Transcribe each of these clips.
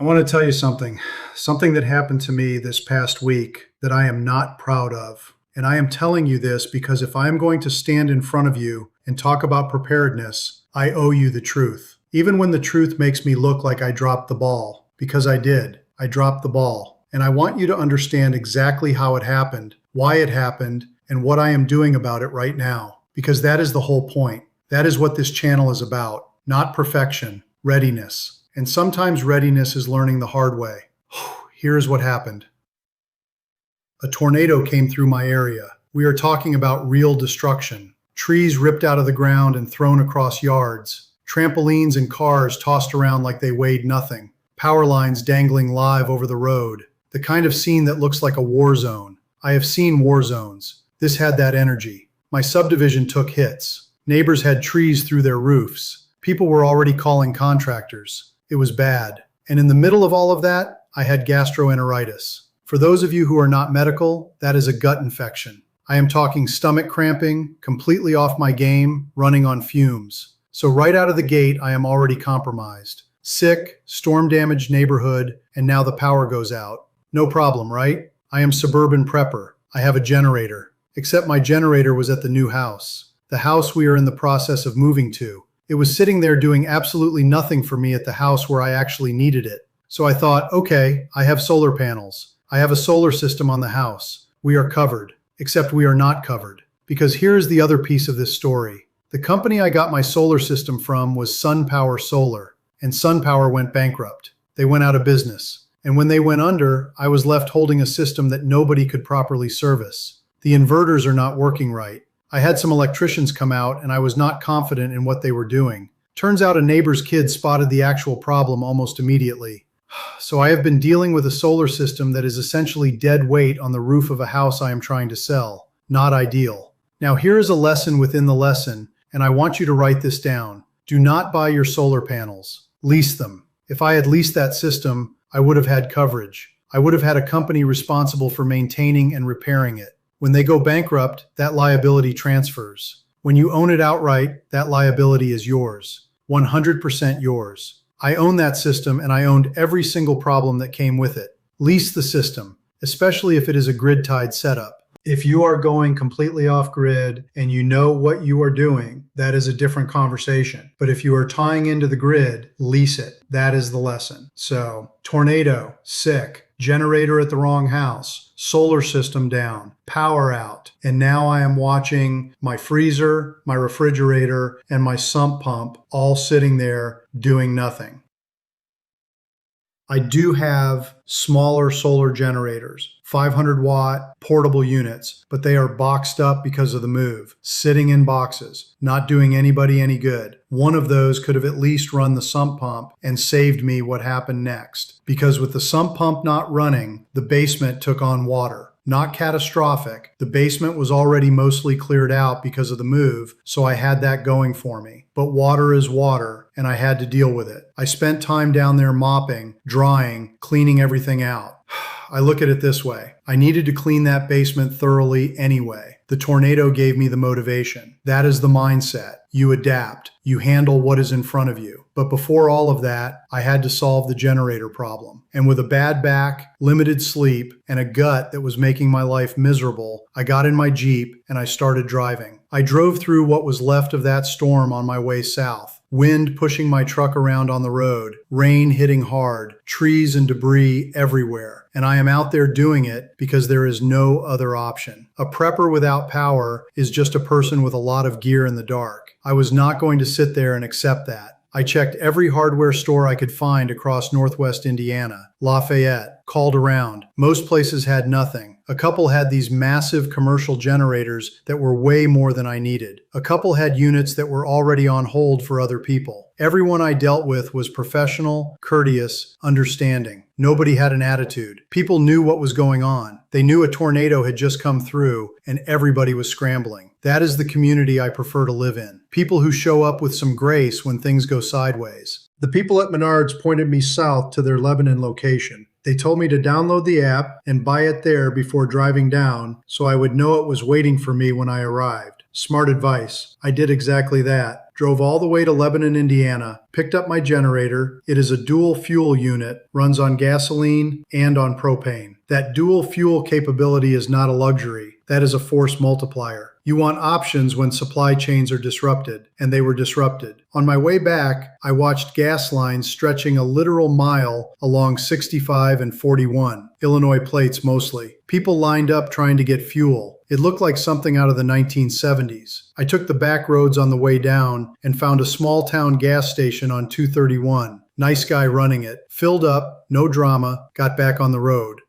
I want to tell you something that happened to me this past week that I am not proud of. And I am telling you this because if I am going to stand in front of you and talk about preparedness, I owe you the truth. Even when the truth makes me look like I dropped the ball, because I did. I dropped the ball. And I want you to understand exactly how it happened, why it happened, and what I am doing about it right now. Because that is the whole point. That is what this channel is about. Not perfection, readiness. And sometimes readiness is learning the hard way. Here's what happened. A tornado came through my area. We are talking about real destruction. Trees ripped out of the ground and thrown across yards. Trampolines and cars tossed around like they weighed nothing. Power lines dangling live over the road. The kind of scene that looks like a war zone. I have seen war zones. This had that energy. My subdivision took hits. Neighbors had trees through their roofs. People were already calling contractors. It was bad. And in the middle of all of that, I had gastroenteritis. For those of you who are not medical, that is a gut infection. I am talking stomach cramping, completely off my game, running on fumes. So right out of the gate, I am already compromised. Sick, storm-damaged neighborhood, and now the power goes out. No problem, right? I am suburban prepper. I have a generator. Except my generator was at the new house. The house we are in the process of moving to. It was sitting there doing absolutely nothing for me at the house where I actually needed it. So I thought, okay, I have solar panels. I have a solar system on the house. We are covered. Except we are not covered. Because here's the other piece of this story. The company I got my solar system from was SunPower Solar. And SunPower went bankrupt. They went out of business. And when they went under, I was left holding a system that nobody could properly service. The inverters are not working right. I had some electricians come out and I was not confident in what they were doing. Turns out a neighbor's kid spotted the actual problem almost immediately. So I have been dealing with a solar system that is essentially dead weight on the roof of a house I am trying to sell. Not ideal. Now here is a lesson within the lesson, and I want you to write this down. Do not buy your solar panels. Lease them. If I had leased that system, I would have had coverage. I would have had a company responsible for maintaining and repairing it. When they go bankrupt, that liability transfers. When you own it outright, that liability is yours. 100% yours. I own that system and I owned every single problem that came with it. Lease the system, especially if it is a grid-tied setup. If you are going completely off grid and you know what you are doing, that is a different conversation. But if you are tying into the grid, lease it. That is the lesson. So, tornado, sick, generator at the wrong house, solar system down, power out. And now I am watching my freezer, my refrigerator, and my sump pump all sitting there doing nothing. I do have smaller solar generators, 500 watt portable units, but they are boxed up because of the move, sitting in boxes, not doing anybody any good. One of those could have at least run the sump pump and saved me what happened next. Because with the sump pump not running, the basement took on water. Not catastrophic. The basement was already mostly cleared out because of the move, so I had that going for me. But water is water, and I had to deal with it. I spent time down there mopping, drying, cleaning everything out. I look at it this way. I needed to clean that basement thoroughly anyway. The tornado gave me the motivation. That is the mindset. You adapt. You handle what is in front of you. But before all of that, I had to solve the generator problem. And with a bad back, limited sleep, and a gut that was making my life miserable, I got in my Jeep and I started driving. I drove through what was left of that storm on my way south. Wind pushing my truck around on the road, rain hitting hard, trees and debris everywhere. And I am out there doing it because there is no other option. A prepper without power is just a person with a lot of gear in the dark. I was not going to sit there and accept that. I checked every hardware store I could find across Northwest Indiana, Lafayette, called around. Most places had nothing. A couple had these massive commercial generators that were way more than I needed. A couple had units that were already on hold for other people. Everyone I dealt with was professional, courteous, understanding. Nobody had an attitude. People knew what was going on. They knew a tornado had just come through and everybody was scrambling. That is the community I prefer to live in. People who show up with some grace when things go sideways. The people at Menards pointed me south to their Lebanon location. They told me to download the app and buy it there before driving down so I would know it was waiting for me when I arrived. Smart advice. I did exactly that. drove all the way to Lebanon, Indiana, picked up my generator. It is a dual fuel unit, runs on gasoline and on propane. That dual fuel capability is not a luxury. That is a force multiplier. You want options when supply chains are disrupted, and they were disrupted. On my way back, I watched gas lines stretching a literal mile along 65 and 41, Illinois plates mostly. People lined up trying to get fuel. It looked like something out of the 1970s. I took the back roads on the way down and found a small town gas station on 231. Nice guy running it. Filled up, no drama, got back on the road.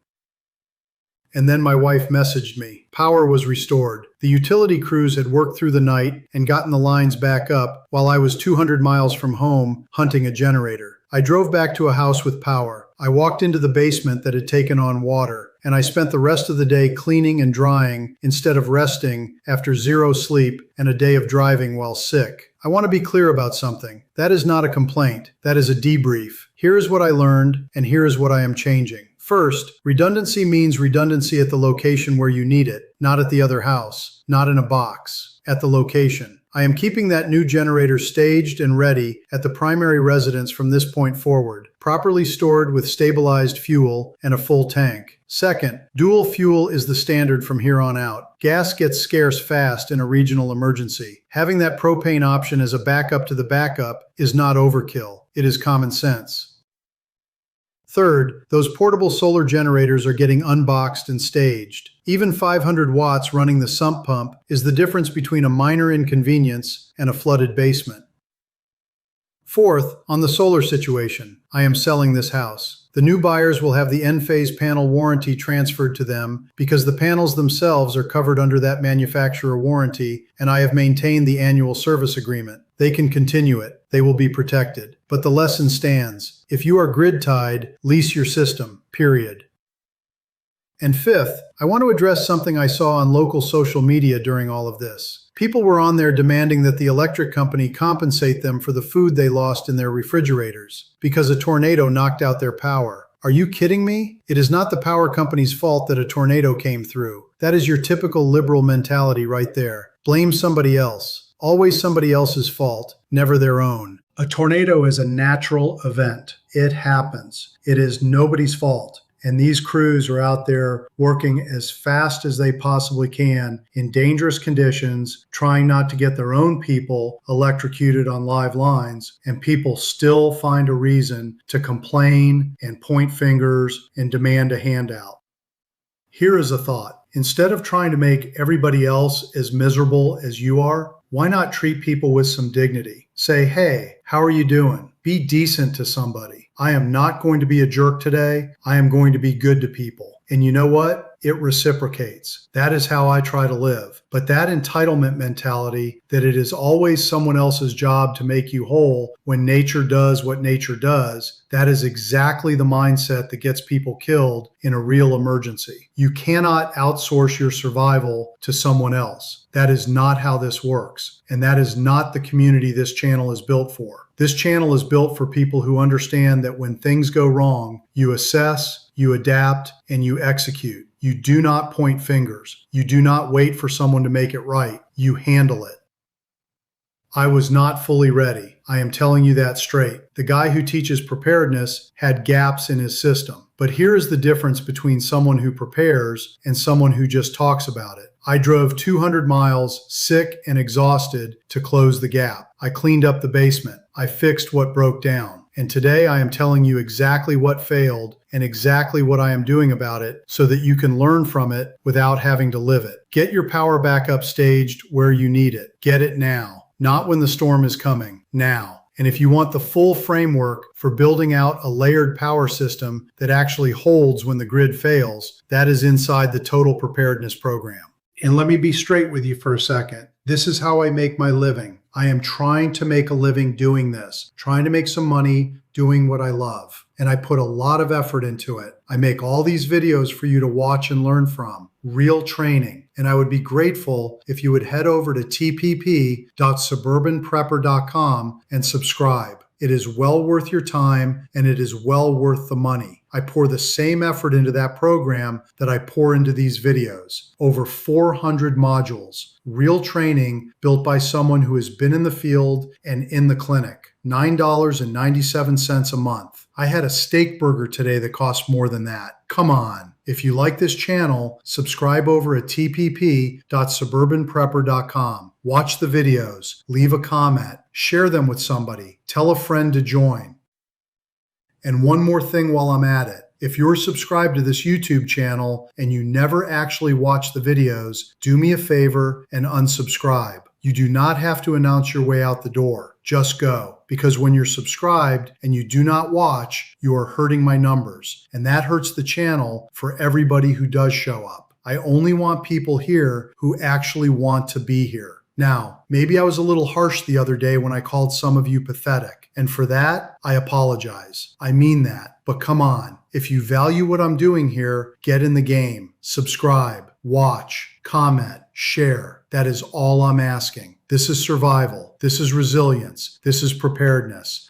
And then my wife messaged me. Power was restored. The utility crews had worked through the night and gotten the lines back up while I was 200 miles from home hunting a generator. I drove back to a house with power. I walked into the basement that had taken on water, and I spent the rest of the day cleaning and drying instead of resting after zero sleep and a day of driving while sick. I want to be clear about something. That is not a complaint. That is a debrief. Here is what I learned, and here is what I am changing. First, redundancy means redundancy at the location where you need it, not at the other house, not in a box, at the location. I am keeping that new generator staged and ready at the primary residence from this point forward, properly stored with stabilized fuel and a full tank. Second, dual fuel is the standard from here on out. Gas gets scarce fast in a regional emergency. Having that propane option as a backup to the backup is not overkill. It is common sense. Third, those portable solar generators are getting unboxed and staged. Even 500 watts running the sump pump is the difference between a minor inconvenience and a flooded basement. Fourth, on the solar situation, I am selling this house. The new buyers will have the Enphase panel warranty transferred to them because the panels themselves are covered under that manufacturer warranty, and I have maintained the annual service agreement. They can continue it. They will be protected. But the lesson stands. If you are grid tied, lease your system, period. And fifth, I want to address something I saw on local social media during all of this. People were on there demanding that the electric company compensate them for the food they lost in their refrigerators because a tornado knocked out their power. Are you kidding me? It is not the power company's fault that a tornado came through. That is your typical liberal mentality right there. Blame somebody else. Always somebody else's fault, never their own. A tornado is a natural event. It happens. It is nobody's fault. And these crews are out there working as fast as they possibly can in dangerous conditions, trying not to get their own people electrocuted on live lines, and people still find a reason to complain and point fingers and demand a handout. Here is a thought. Instead of trying to make everybody else as miserable as you are, why not treat people with some dignity? Say, hey, how are you doing? Be decent to somebody. I am not going to be a jerk today. I am going to be good to people. And you know what? It reciprocates. That is how I try to live. But that entitlement mentality that it is always someone else's job to make you whole when nature does what nature does, that is exactly the mindset that gets people killed in a real emergency. You cannot outsource your survival to someone else. That is not how this works. And that is not the community this channel is built for. This channel is built for people who understand that when things go wrong, you assess, you adapt, and you execute. You do not point fingers. You do not wait for someone to make it right. You handle it. I was not fully ready. I am telling you that straight. The guy who teaches preparedness had gaps in his system. But here is the difference between someone who prepares and someone who just talks about it. I drove 200 miles, sick and exhausted, to close the gap. I cleaned up the basement. I fixed what broke down. And today I am telling you exactly what failed and exactly what I am doing about it so that you can learn from it without having to live it. Get your power back up staged where you need it. Get it now, not when the storm is coming, now. And if you want the full framework for building out a layered power system that actually holds when the grid fails, that is inside the Total Preparedness Program. And let me be straight with you for a second. This is how I make my living. I am trying to make a living doing this, trying to make some money doing what I love. And I put a lot of effort into it. I make all these videos for you to watch and learn from, real training. And I would be grateful if you would head over to tpp.suburbanprepper.com and subscribe. It is well worth your time and it is well worth the money. I pour the same effort into that program that I pour into these videos. Over 400 modules, real training built by someone who has been in the field and in the clinic. $9.97 a month. I had a steak burger today that cost more than that. Come on. If you like this channel, subscribe over at tpp.suburbanprepper.com. Watch the videos, leave a comment, share them with somebody, tell a friend to join. And one more thing while I'm at it. If you're subscribed to this YouTube channel and you never actually watch the videos, do me a favor and unsubscribe. You do not have to announce your way out the door. Just go. Because when you're subscribed and you do not watch, you are hurting my numbers. And that hurts the channel for everybody who does show up. I only want people here who actually want to be here. Now, maybe I was a little harsh the other day when I called some of you pathetic. And for that, I apologize. I mean that. But come on. If you value what I'm doing here, get in the game. Subscribe, watch, comment, share. That is all I'm asking. This is survival. This is resilience. This is preparedness.